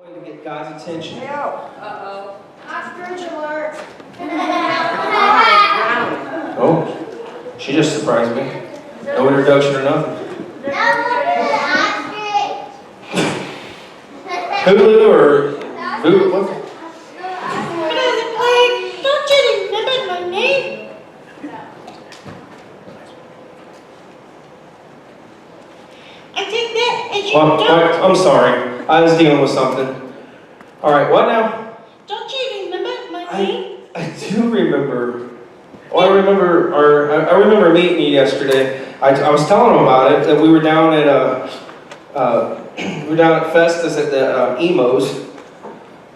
To get God's attention. Uh-oh. Ostrich alert. Oh, she just surprised me. No introduction or nothing. Hulu or Voodoo? What? Don't you remember my name? I think that as you don't. I'm sorry. I was dealing with something. All right, what now? Don't you remember my name? I do remember. Well, I remember meeting you yesterday. I was telling them about it, that we were down at Festus at the Emos.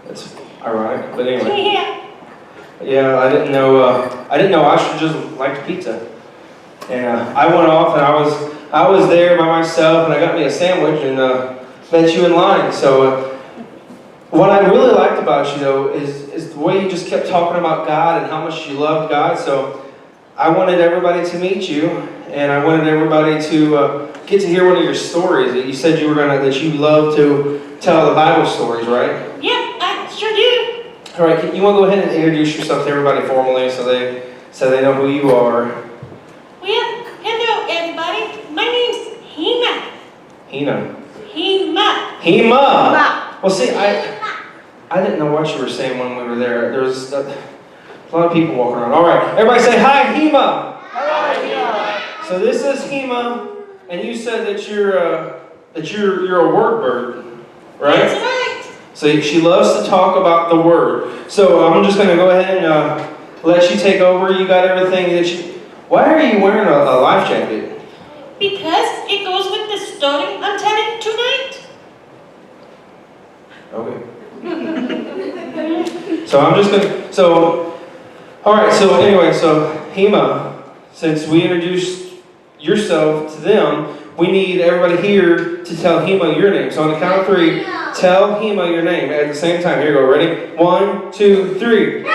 That's ironic, but anyway. Yeah. Yeah, I didn't know I just liked pizza. And I went off and I was there by myself and I got me a sandwich and met you in line. So what I really liked about you though is the way you just kept talking about God and how much you loved God. So I wanted everybody to meet you and I wanted everybody to get to hear one of your stories. That you said that you love to tell the Bible stories, right? Yeah, I sure do. All right, you want to go ahead and introduce yourself to everybody formally so they know who you are? Well, hello everybody. My name's Hema. Hina. Hema. Hema. Well, see, I didn't know what you were saying when we were there. There was a lot of people walking around. All right, everybody say hi, Hema. Hi, Hema. So this is Hema, and you said that you're a word bird, right? That's right. So she loves to talk about the word. So I'm just going to go ahead and let you take over. You got everything that you. Why are you wearing a life jacket? Because it goes with the story I'm telling tonight. Okay. So I'm just gonna. So, all right. So anyway, so Hema, since we introduced yourself to them, we need everybody here to tell Hema your name. So on the count of three, tell Hema your name at the same time. Here you go. Ready? 1, 2, 3.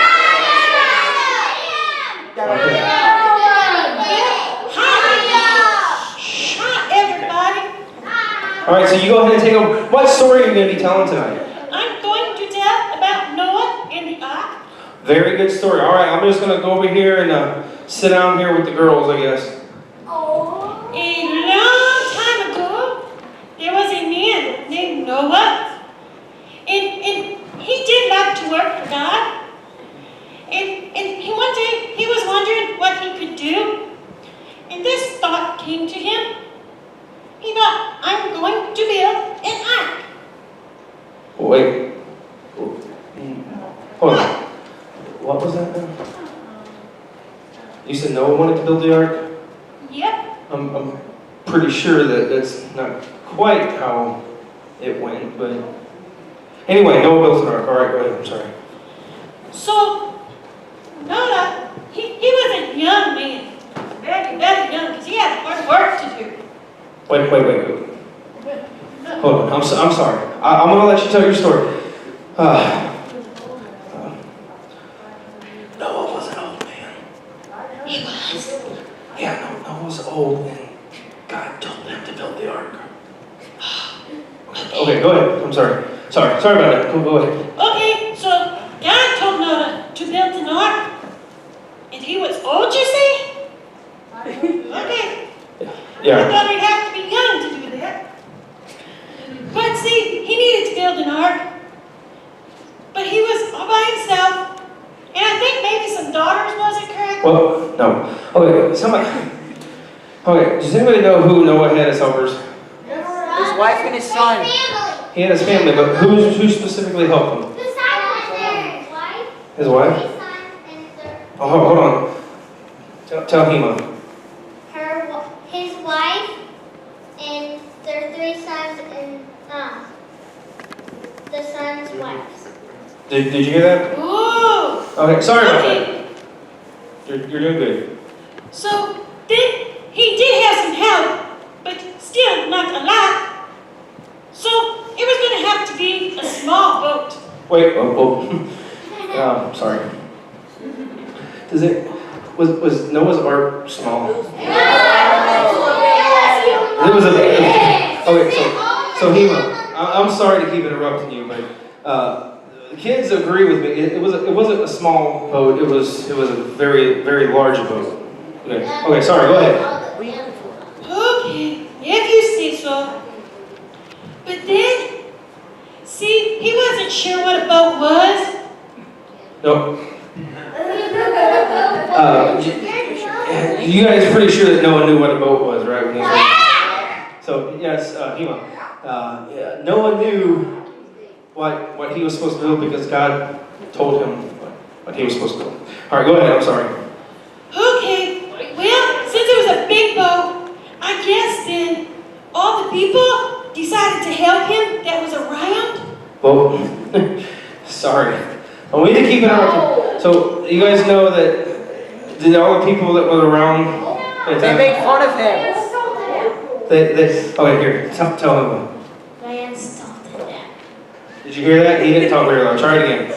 Okay. All right, so you go ahead and take over. What story are you going to be telling tonight? I'm going to tell about Noah and the ark. Very good story. All right, I'm just going to go over here and sit down here with the girls, I guess. A long time ago, there was a man named Noah. And he did like to work for God. And one day, he was wondering what he could do. And this thought came to him. He thought, I'm going to build an ark. Wait. Hold on. What was that now? You said Noah wanted to build the ark? Yep. I'm pretty sure that's not quite how it went, but... Anyway, Noah built an ark. All right, go ahead. I'm sorry. So, Noah, he was a young man. Very, very young, because he had hard work to do. Wait. Hold on. I'm sorry. I'm going to let you tell your story. Noah was an old man. He was. Yeah, Noah was old, and God told him to build the ark. Okay, go ahead. I'm sorry. Sorry about that. Go ahead. Okay, so God told Noah to build an ark. And he was old, you say? Okay. I Yeah. thought he'd have to be young to do that. But see, he needed to build an ark. But he was all by himself. And I think maybe some daughters, was it correct? Well, no. Okay, does anybody know who Noah had as helpers? His wife and his son. He had his family, but who specifically helped him? His wife? Oh, hold on. Tell Hema. His wife and their 3 sons and the sons' wives. Did you hear that? Ooh. Okay, sorry about Okay. that. You're doing good. So then he did have some help, but still not a lot. So it was going to have to be a small boat. Wait, sorry. Was Noah's ark small? It was a big. Okay, so Hema, I'm sorry to keep interrupting you, but The kids agree with me. It wasn't a small boat. It was a very, very large boat. Okay. Okay. Sorry. Go ahead. Okay, if you say so. But then, see, he wasn't sure what a boat was. No. You guys pretty sure that Noah knew what a boat was, right? When he was so yes, Hema. Yeah, Noah knew what he was supposed to do because God told him what he was supposed to do. All right, go ahead. I'm sorry. Okay, well, since it was a big boat, I guess then all the people decided to help him that was around. Well, sorry. Well, we need to keep it on. So you guys know that did all the people that were around? They make fun of him. Okay, here. Tell him. They insulted them. Did you hear that? He didn't talk very loud. Try it again.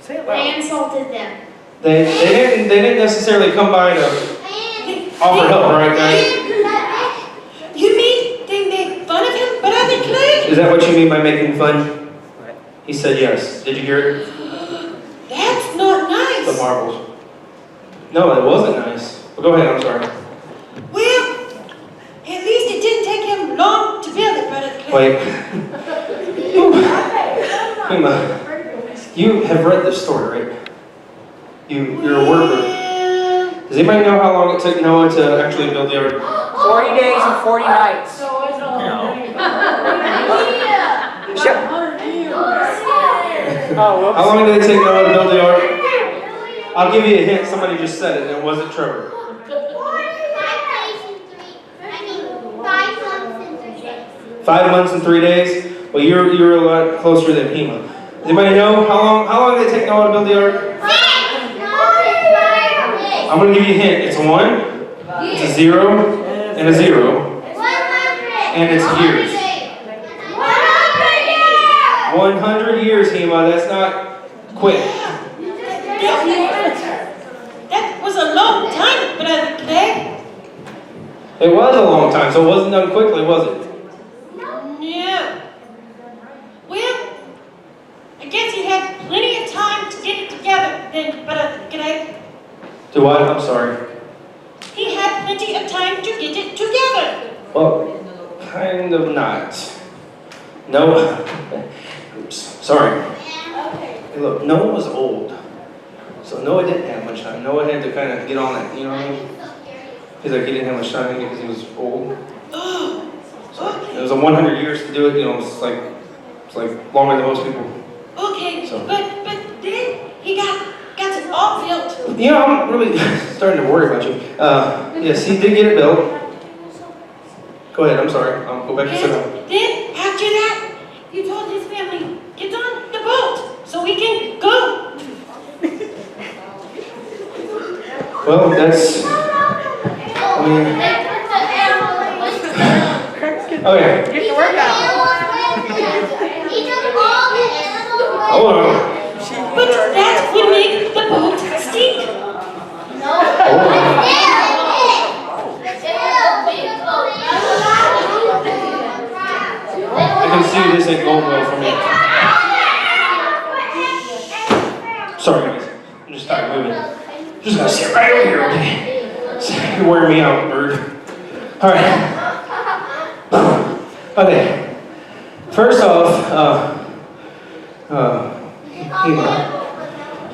They insulted them. They didn't necessarily come by to offer help, right, guys? You mean they made fun of him, but I declared? Is that what you mean by making fun? He said yes. Did you hear it? That's not The nice. marbles. No, it wasn't nice. But go ahead. I'm sorry. Well, at least it didn't take him long to build it, Brother Clay. Wait. Hema, you have read this story, right? You're a word reader. Does anybody know how long it took Noah to actually build the ark? 40 days and 40 nights. Oh, How long did it take Noah to build the ark? I'll give you a hint. Somebody just said it, and it wasn't Trevor. 5 months and 3 days. Well, you're a lot closer than Hema. Does anybody know how long did it take Noah to build the ark? I'm going to give you a hint. It's a 1, it's a 0, and a 0, and it's years. 100 years, Hema. That's not quick. That was a long time, Brother Clay. It was a long time, so it wasn't done quickly, was it? No. Well, I guess he had plenty of time to get it together then, Brother Clay. Do what? I'm sorry. He had plenty of time to get it together. Well, kind of not. No. Oops. Sorry. Hey, look, Noah was old. So Noah didn't have much time. Noah had to kind of get on it, you know what I mean? He's like, he didn't have much time because he was old. Oh, okay. It was 100 years to do it, you know, it's like longer than most people. Okay, So- but then he got it all built. You know, I'm really starting to worry about you. Yes, he did get it built. Go ahead, I'm sorry. I'll go back and sit down. And then after that, he told his family, get on the boat so we can go. Well, that's, okay, Get your work out. hold on. But that would make the boat stink. Hold on. I can see this ain't going well for me. Sorry, guys. I'm just tired of moving. I'm just gonna sit right over here, okay? You're wearing me out, bird. All right. Okay. First off, Hema,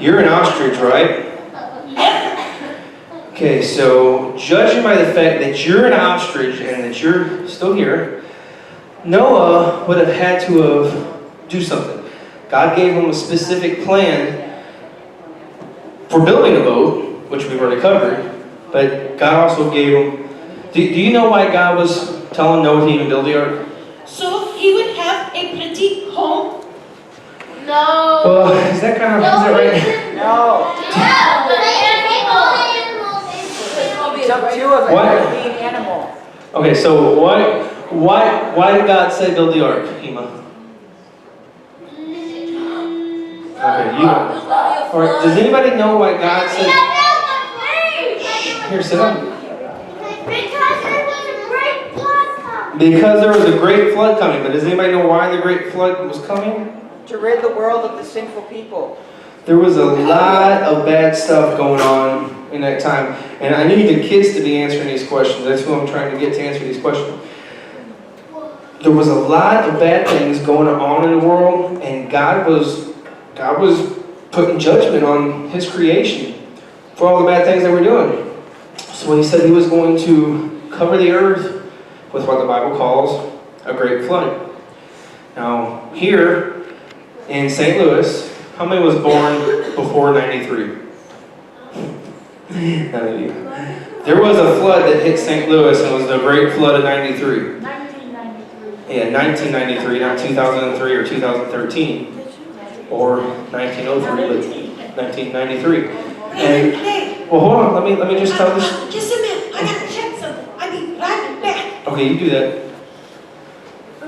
you're an ostrich, right? Okay, so judging by the fact that you're an ostrich and that you're still here, Noah would have had to have do something. God gave him a specific plan for building a boat, which we've already covered, but God also gave him. Do you know why God was telling Noah to even build the ark? So he would have a pretty home. No. Well, is that kind of is that right? No. It's up to of What? a lead animal. Okay, so why did God say build the ark, Hema? Okay, you. All right. Does anybody know why God said? Here, sit down. Because there was a great flood coming. Because there was a great flood coming. But does anybody know why the great flood was coming? To rid the world of the sinful people. There was a lot of bad stuff going on in that time. And I need the kids to be answering these questions. That's who I'm trying to get to answer these questions. There was a lot of bad things going on in the world, and God was putting judgment on His creation for all the bad things they were doing. So He said He was going to cover the earth with what the Bible calls a great flood. Now, here in St. Louis, how many was born before 93? None of you. There was a flood that hit St. Louis, and it was the Great Flood of 93. 1993. Yeah, 1993, not 2003 or 2013. Or 1903, but 1993. And, well, hold on, let me just tell this. Just a minute, I gotta check something. I'll be right back. Okay, you do that.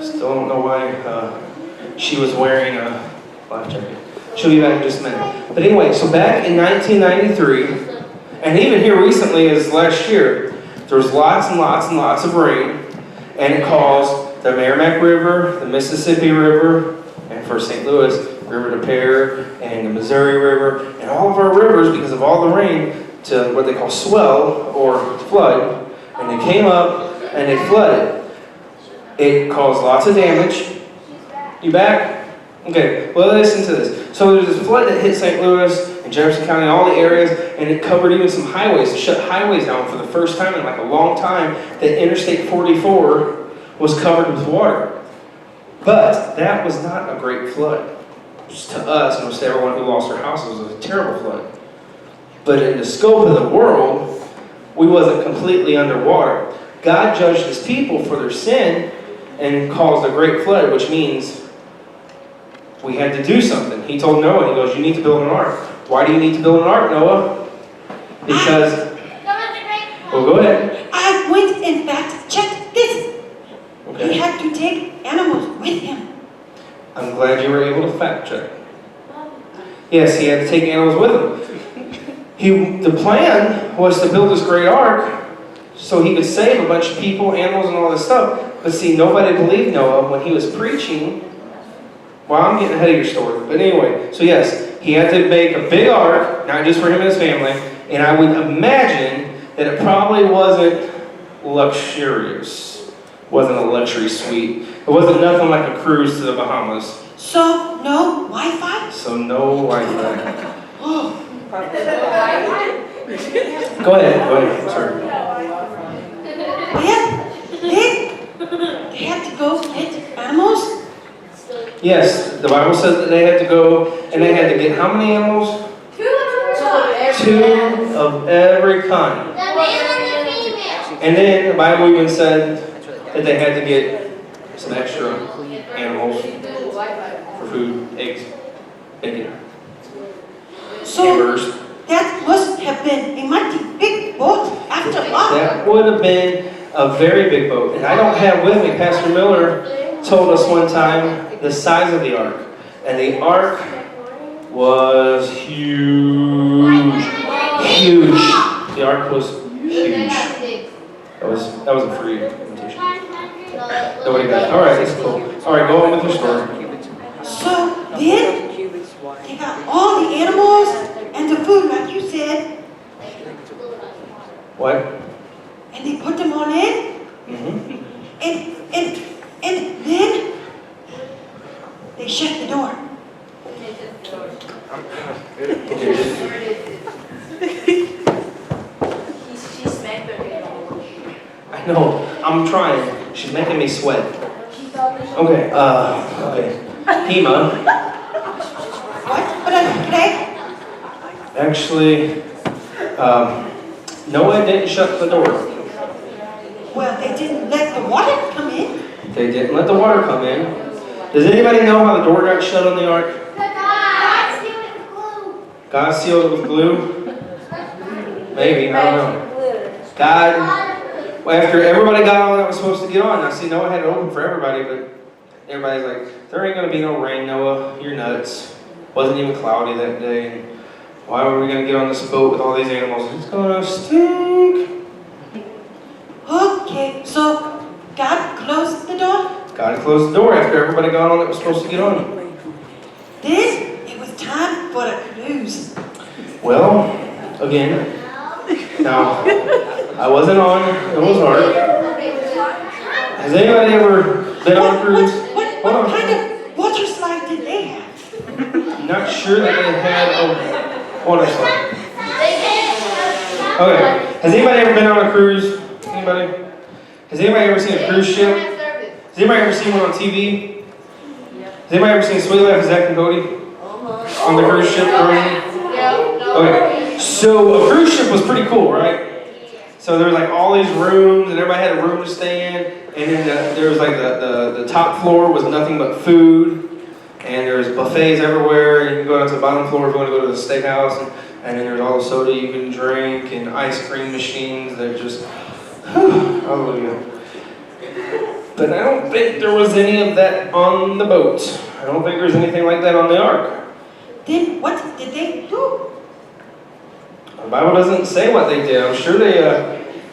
Still don't know why she was wearing a life jacket. She'll be back in just a minute. But anyway, so back in 1993, and even here recently as last year, there was lots and lots and lots of rain, and it caused the Merrimack River, the Mississippi River, and for St. Louis, River de Pere, and the Missouri River, and all of our rivers, because of all the rain, to what they call swell or flood, and they came up and they flooded. It caused lots of damage. You back? Okay, well listen to this. So there's this flood that hit St. Louis and Jefferson County, all the areas, and it covered even some highways. It shut highways down for the first time in like a long time. That Interstate 44 was covered with water. But that was not a great flood. Just to us, and to everyone who lost their houses, it was a terrible flood. But in the scope of the world, we wasn't completely underwater. God judged His people for their sin and caused a great flood, which means we had to do something. He told Noah, He goes, you need to build an ark. Why do you need to build an ark, Noah? Because, well, go ahead. I went and fact checked this. He Okay. had to take animals with him. I'm glad you were able to fact check. Yes, he had to take animals with him. The plan was to build this great ark so he could save a bunch of people, animals, and all this stuff. But see, nobody believed Noah when he was preaching. Well, I'm getting ahead of your story. But anyway, so yes, he had to make a big ark, not just for him and his family. And I would imagine that it probably wasn't luxurious. Wasn't a luxury suite. It wasn't nothing like a cruise to the Bahamas. So, no Wi-Fi? So no Wi-Fi. Oh, Go ahead, I'm sorry. yeah. They had to go get animals? Yes, the Bible says that they had to go, and they had to get how many animals? 2 of every kind. And then the Bible even said that they had to get some extra animals for food, eggs, bacon, So, hamburgers. that must have been a mighty big boat after all. That would have been a very big boat. And I don't have with me, Pastor Miller told us one time the size of the ark. And the ark was huge. Huge. The ark was huge. That was a free invitation. Nobody got it. All right, that's cool. All right, go on with your story. So, then, they got all the animals and the food, like you said, What? and they put them all in, Mm-hmm. and then they shut the door. I know. I'm trying. She's making me sweat. Okay. Okay. Hema. What? But okay? Actually, Noah didn't shut the door. Well, they didn't let the water come in. They didn't let the water come in. Does anybody know how the door got shut on the ark? God sealed it with glue? Maybe, I don't know. God, after everybody got on that was supposed to get on, I see Noah had it open for everybody, but everybody's like, there ain't going to be no rain, Noah. You're nuts. Wasn't even cloudy that day. And why were we going to get on this boat with all these animals? It's going to stink. Okay, so God closed the door. God closed the door after everybody got on that was supposed to get on. Then it was time for a cruise. Well, again, now, I wasn't on Noah's Ark. Has anybody ever been on a cruise? What Hold on. kind of water slide did they have? Not sure that they had a water slide. Okay, has anybody ever been on a cruise? Anybody? Has anybody ever seen a cruise ship? Has anybody ever seen one on TV? Has anybody ever seen Sweet Life of Zach and Cody? On the cruise ship? Okay, so a cruise ship was pretty cool, right? So there was like all these rooms, and everybody had a room to stay in, and then there was like the top floor was nothing but food, and there's buffets everywhere. You can go down to the bottom floor if you want to go to the steakhouse, and then there's all the soda you can drink, and ice cream machines that just, hallelujah. But I don't think there was any of that on the boat. I don't think there's anything like that on the ark. Then what did they do? The Bible doesn't say what they did. I'm sure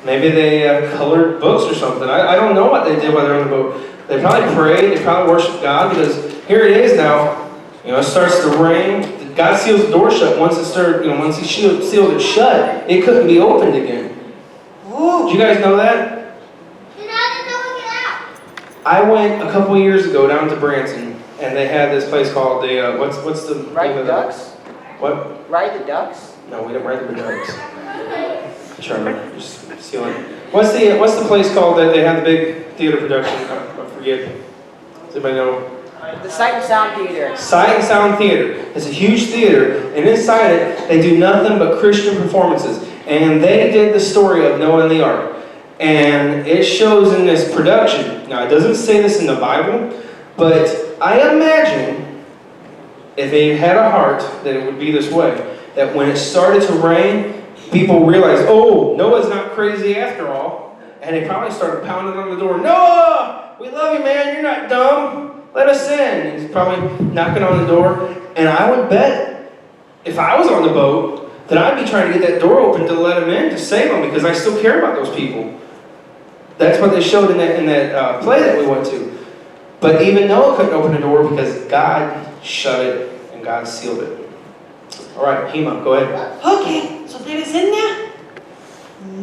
maybe they colored books or something. I don't know what they did while they were on the boat. They probably prayed. They probably worshiped God, because here it is now. It starts to rain. God seals the door shut. Once it started, once He sealed it shut, it couldn't be opened again. Oh, Did you guys know that? I went a couple years ago down to Branson, and they had this place called the what's the Ride name the of ducks? What? Ride the ducks? No, we didn't ride the ducks. Charlie, just stealing. What's the place called that they had the big theater production? I forget. Does anybody know? The Sight and Sound Theater. Sight and Sound Theater. It's a huge theater, and inside it, they do nothing but Christian performances. And they did the story of Noah and the Ark. And it shows in this production. Now, it doesn't say this in the Bible, but I imagine if they had a heart that it would be this way. That when it started to rain, people realized, oh, Noah's not crazy after all. And they probably started pounding on the door. Noah, we love you, man. You're not dumb. Let us in. And he's probably knocking on the door. And I would bet if I was on the boat, that I'd be trying to get that door open to let them in, to save them, because I still care about those people. That's what they showed in that play that we went to. But even Noah couldn't open the door because God shut it and God sealed it. All right, Hema, go ahead. okay. So there is in there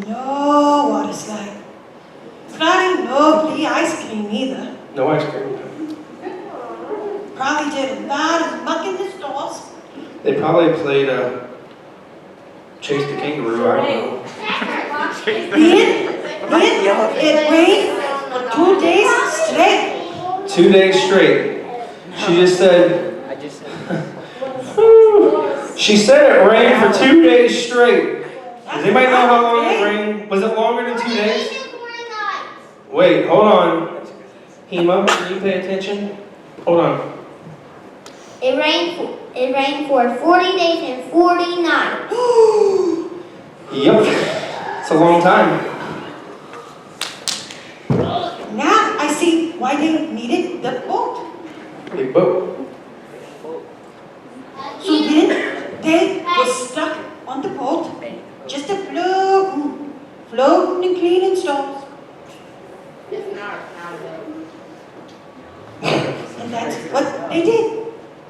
no water slide. Probably no free ice cream either. No ice cream. Probably did a lot of muck in the stores. They probably played Chase the Kangaroo. I don't know. Then it rained for 2 days straight. 2 days straight. She just said, I just she said it rained for 2 days straight. Does anybody know how long it rained? Was it longer than 2 days? Wait, hold on. Hema, can you pay attention? Hold on. It rained for 40 days and 40 nights. Yep. It's a long time. Now I see why they needed the boat. Big boat. So then they were stuck on the boat, just a floating and cleaning stores. And that's what they did.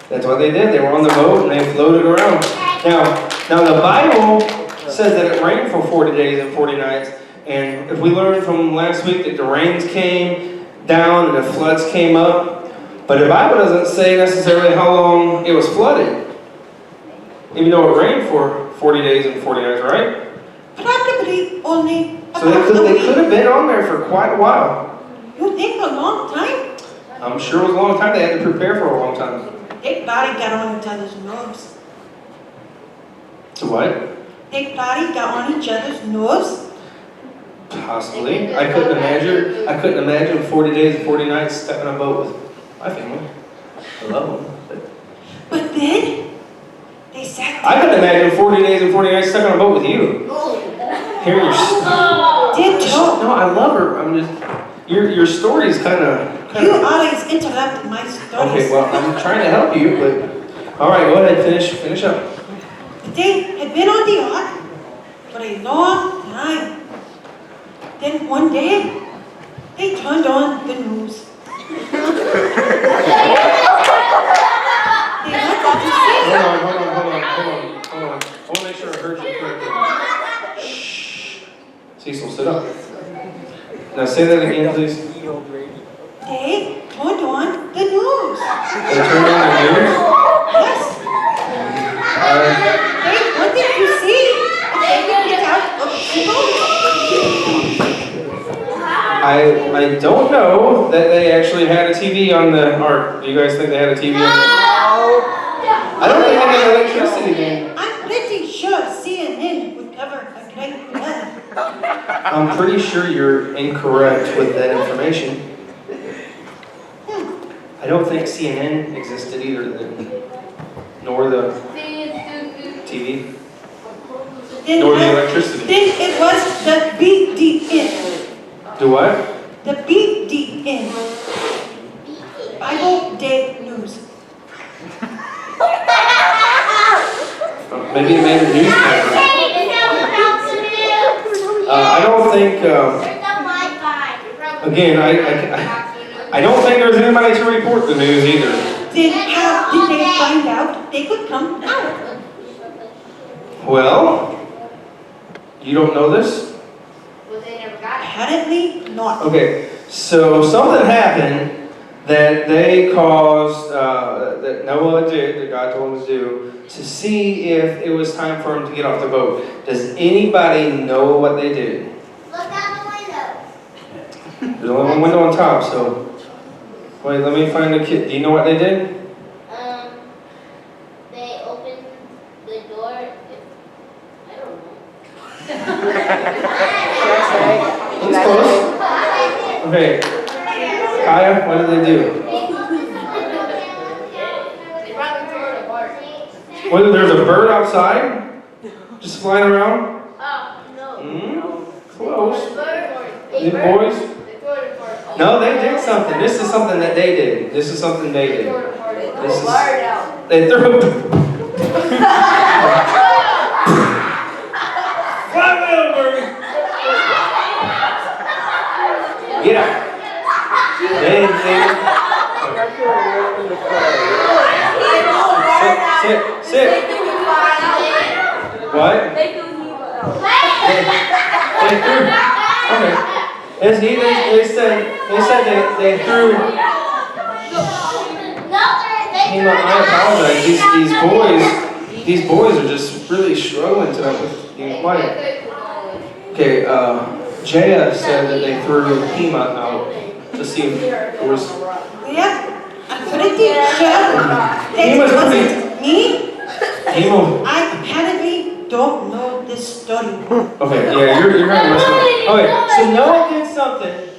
That's what they did. They were on the boat and they floated around. Now the Bible says that it rained for 40 days and 40 nights. And if we learned from last week that the rains came down and the floods came up, but the Bible doesn't say necessarily how long it was flooded. Even though it rained for 40 days and 40 nights, right? Probably only So they could have been on there for quite a while. You think a long time? I'm sure it was a long time. They had to prepare for a long time. They probably got on each other's nerves. To what? They probably got on each other's nerves. Possibly. I couldn't imagine 40 days and 40 nights stuck on a boat with my family. I love them. But then they sat I couldn't imagine 40 days and 40 nights stuck on a boat with you. Hear your there too. No, I love her. I'm just your story is kind of. You always interrupt my stories. Okay, well, I'm trying to help you, but all right, go ahead, finish up. They had been on the ark for a long time. Then one day, they turned on the news. They wanted to see. Hold on. I want to make sure I heard you correctly. Shh. Cecil, sit up. Now say that again, please. They turned on the news. They turned on the news? Yes. They wanted to see if they could get out of the boat. I don't know that they actually had a TV on the ark. Do you guys think they had a TV on the I don't think they had electricity then. I'm pretty sure CNN would cover a great flood. I'm pretty sure you're incorrect with that information. I don't think CNN existed either then, nor the TV, nor the electricity. Then it was the BDN. Do what? The BDN. Bible Day News. Maybe it made a newspaper. I don't think, again, I don't think there's anybody to report the news either. Then how did they find out they could come out? Well, you don't know this? Apparently not. Okay, so something happened that they caused, that Noah did, that God told him to do, to see if it was time for him to get off the boat. Does anybody know what they did? Look out the window. There's only one window on top, so. Wait, let me find the kid. Do you know what they did? They opened the door. I don't know. That's close. Okay. Kaya, what did they do? They probably tore it apart. Whether there's a bird outside? Just flying around? Oh, no. Close. They You boys? They tore it apart. No, they did something. This is something that they did. This is something they did. This is, they threw a fly wheel, Birdie. Get out. They sit. What? They threw. Okay. They said they threw. I apologize. These boys are just really struggling tonight with being quiet. Okay, Jaya said that they threw Hema out to see if there was. Yeah, I'm pretty sure He was that wasn't me. Hema. I apparently don't know this story. Okay, yeah, you're kind of messing up. Okay, so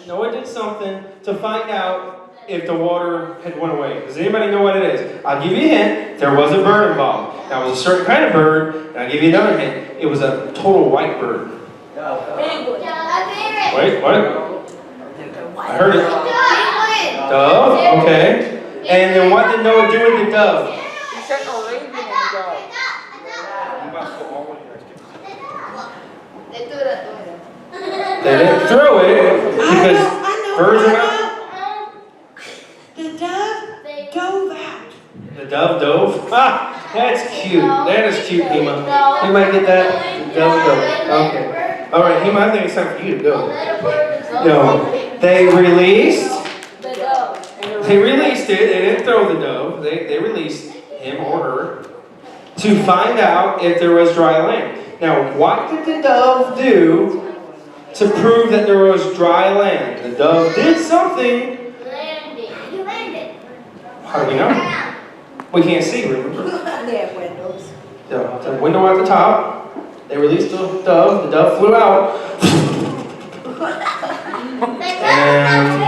Noah did something to find out if the water had went away. Does anybody know what it is? I'll give you a hint. There was a bird involved. Now, it was a certain kind of bird, and I'll give you another hint. It was a total white bird. Wait, what? I heard it. Dove? Okay. And then what did Noah do with the dove? He sent a raven and a dove. They threw it at the window. They didn't throw it because I know. birds are not. The dove dove out. The dove dove? Ah, that's cute. That is cute, Hema. You might get that? The dove dove. Okay. All right, Hema, I think it's time for you to go. No, they released it. They didn't throw the dove. They released him or her to find out if there was dry land. Now, what did the dove do to prove that there was dry land? The dove did something. He landed. How do we know? We can't see, remember? They have windows. The window at the top. They released the dove. The dove flew out. And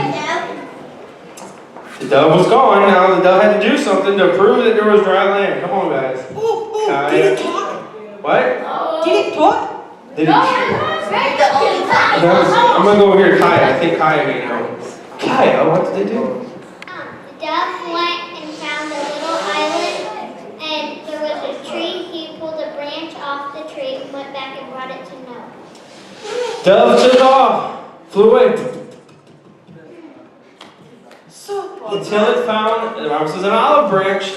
the dove was gone. Now the dove had to do something to prove that there was dry land. Come on, guys. Oh, did it talk? What? Did it talk? Did he? I'm gonna go over here to Kaya. I think Kaya may know. Kaya, what did they do? The dove went and found a little island, and there was a tree. He pulled a branch off the tree and went back and brought it to Noah. Dove took off. Flew away. until it found, the Bible says, an olive branch,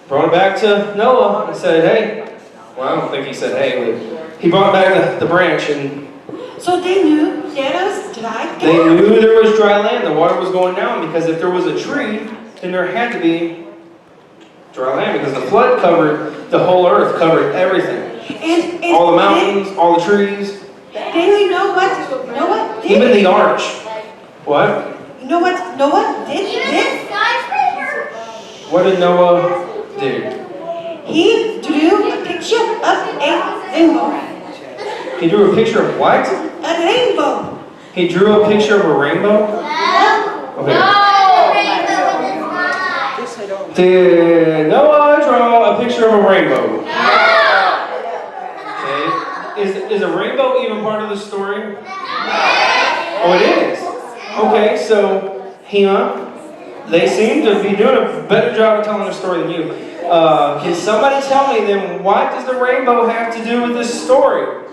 brought it back to Noah and said, hey, well, I don't think he said hey, but he brought back the branch, and So they knew there was dry they ground. knew there was dry land, the water was going down, because if there was a tree, then there had to be dry land, because the flood covered the whole earth, covered everything. And All the mountains, all the trees, then you know what Noah did? even the arch. What? You know what Noah did? What did Noah do? He drew a picture of a rainbow. He drew a picture of what? A rainbow. He drew a picture of a rainbow? Okay. Did Noah draw a picture of a rainbow? Okay. Is a rainbow even part of the story? Oh, it is. Okay, so Hema, they seem to be doing a better job of telling the story than you. Can somebody tell me then, what does the rainbow have to do with this story?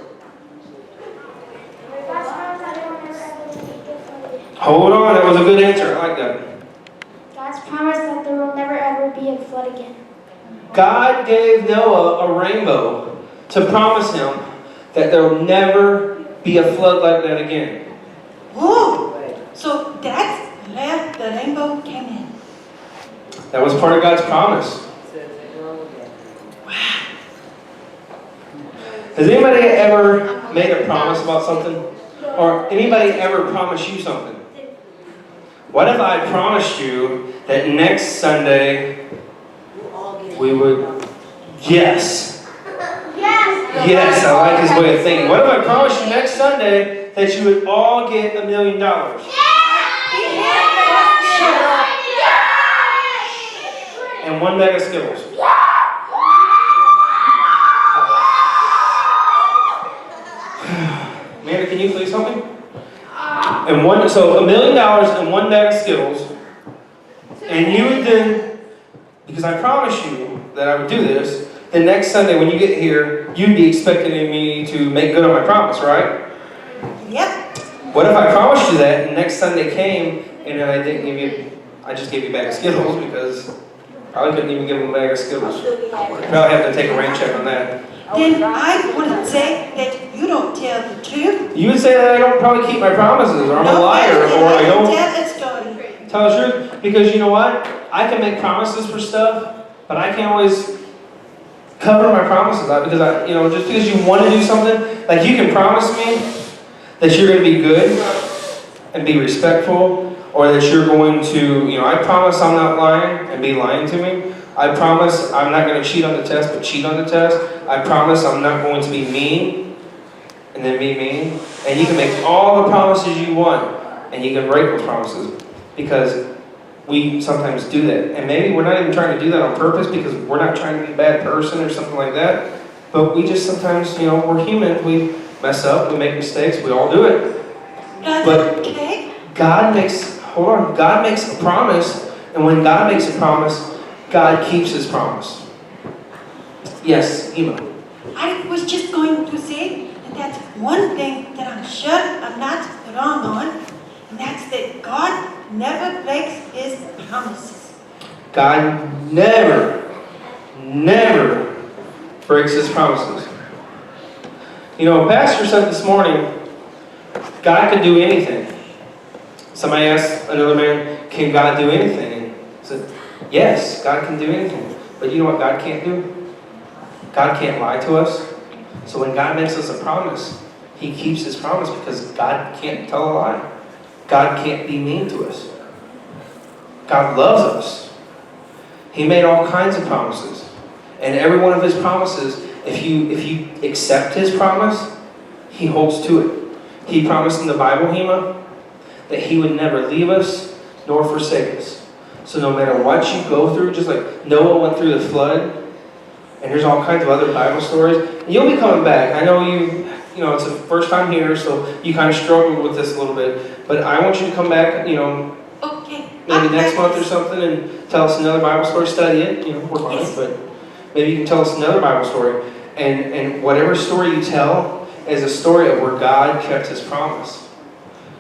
Hold on, that was a good answer. I like that. God's promise that there will never ever be a flood again. God gave Noah a rainbow to promise him that there will never be a flood like that again. Oh, so that's where the rainbow came in. That was part of God's promise. Has anybody ever made a promise about something? Or anybody ever promised you something? What if I promised you that next Sunday we would... Yes. Yes, I like his way of thinking. What if I promised you next Sunday that you would all get $1 million? And one bag of Skittles. Amanda, can you please help me? And so $1 million and one bag of Skittles. And you would then, because I promised you that I would do this, the next Sunday when you get here, you'd be expecting me to make good on my promise, right? Yep. What if I promised you that and next Sunday came and then I just gave you a bag of Skittles, because I probably couldn't even give them a bag of Skittles. Probably have to take a rain check on that. Then I would say that you don't tell the truth. You would say that I don't probably keep my promises, or I'm a liar, or I don't tell a story. tell the truth. Because you know what? I can make promises for stuff, but I can't always cover my promises. Because just because you want to do something, like you can promise me that you're going to be good and be respectful, or that you're going to, I promise I'm not lying and be lying to me. I promise I'm not going to cheat on the test, but cheat on the test. I promise I'm not going to be mean and then be mean. And you can make all the promises you want, and you can break those promises, because we sometimes do that. And maybe we're not even trying to do that on purpose, because we're not trying to be a bad person or something like that. But we just sometimes, we're human. We mess up, we make mistakes, we all do it. But God makes a promise, and when God makes a promise, God keeps his promise. Yes, Ema. I was just going to say that that's one thing that I'm sure I'm not wrong on, and that's that God never breaks his promises. God never breaks his promises. Pastor said this morning, God can do anything. Somebody asked another man, can God do anything? And he said, yes, God can do anything. But you know what God can't do? God can't lie to us. So when God makes us a promise, he keeps his promise, because God can't tell a lie. God can't be mean to us. God loves us. He made all kinds of promises. And every one of his promises, if you accept his promise, he holds to it. He promised in the Bible, Hema, that he would never leave us nor forsake us. So no matter what you go through, just like Noah went through the flood, and there's all kinds of other Bible stories, and you'll be coming back. I know it's the first time here, so you kind of struggled with this a little bit, but I want you to come back, Okay. maybe next month or something, and tell us another Bible story, study it, work on it, but maybe you can tell us another Bible story. And whatever story you tell is a story of where God kept his promise.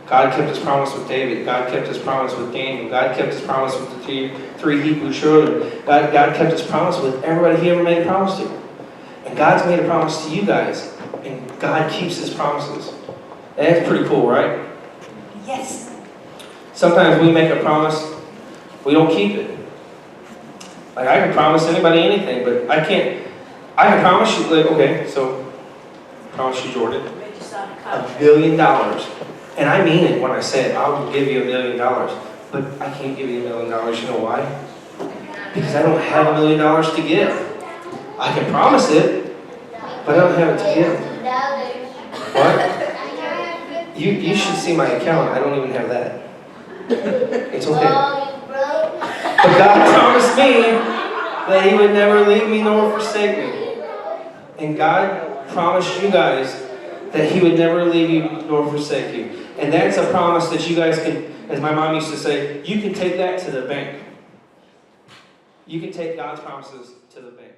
God kept his promise with David. God kept his promise with Daniel. God kept his promise with the three Hebrew children. God kept his promise with everybody he ever made a promise to. And God's made a promise to you guys. And God keeps his promises. And that's pretty cool, right? Yes. Sometimes we make a promise, we don't keep it. Like, I can promise anybody anything, but I can promise you, like, okay, so, I promise you, Jordan, $1 billion. And I mean it when I say it, I will give you $1 million. But I can't give you $1 million, you know why? Because I don't have $1 million to give. I can promise it, but I don't have it to give. What? You should see my account, I don't even have that. It's okay. But God promised me that he would never leave me nor forsake me. And God promised you guys that he would never leave you nor forsake you. And that's a promise that you guys can, as my mom used to say, you can take that to the bank. You can take God's promises to the bank.